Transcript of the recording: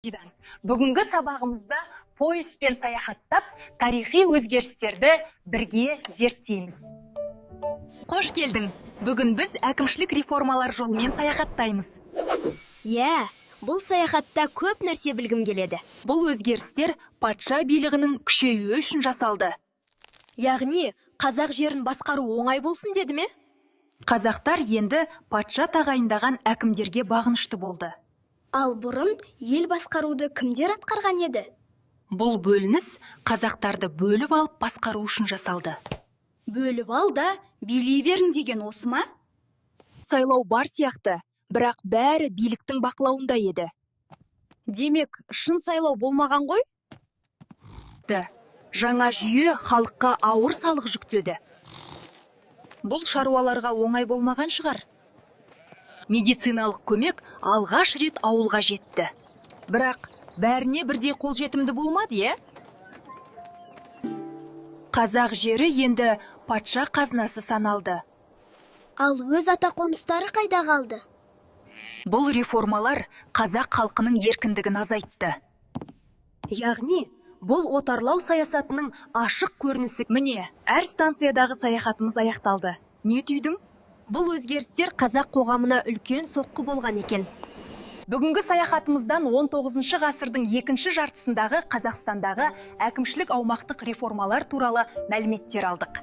Бүгінгі сабағымызда поездбен саяхаттап, тарихи өзгерістерді бірге зерттейміз. Қош келдің. Бүгін біз әкімшілік реформалар жолымен саяхаттаймыз. Бұл саяхатта көп нәрсе білгім келеді. Бұл өзгерістер патша билігінің күшеюі үшін жасалды. Яғни, қазақ жерін басқару оңай болсын деді ме? Қазақтар енді патша тағайындаған әкімдерге бағынышты болды. Ал бұрын ел басқаруды кімдер атқарған еді? Бұл бөлініс қазақтарды бөліп алып басқару үшін жасалды. Бөліп ал да, билей берің деген осы ма? Сайлау бар сияқты, бірақ бәрі биліктің бақылауында еді. Демек, шын сайлау болмаған ғой? Жаңа жүйе халыққа ауыр салық жүктеді. Бұл шаруаларға оңай болмаған шығар. Медициналық көмек алғаш рет ауылға жетті. Бірақ бәріне бірдей қолжетімді болмады, Қазақ жері енді патша қазынасы саналды. Ал өз ата қоныстары қайда қалды? Бұл реформалар қазақ халқының еркіндігін азайтты. Яғни, бұл отарлау саясатының ашық көрінісі. Міне, әр станциядағы саяхатымыз аяқталды. Не түйдің? Бұл өзгерістер қазақ қоғамына үлкен соққы болған екен. Бүгінгі саяхатымыздан 19 ғасырдың екінші жартысындағы Қазақстандағы әкімшілік аумақтық реформалар туралы мәліметтер алдық.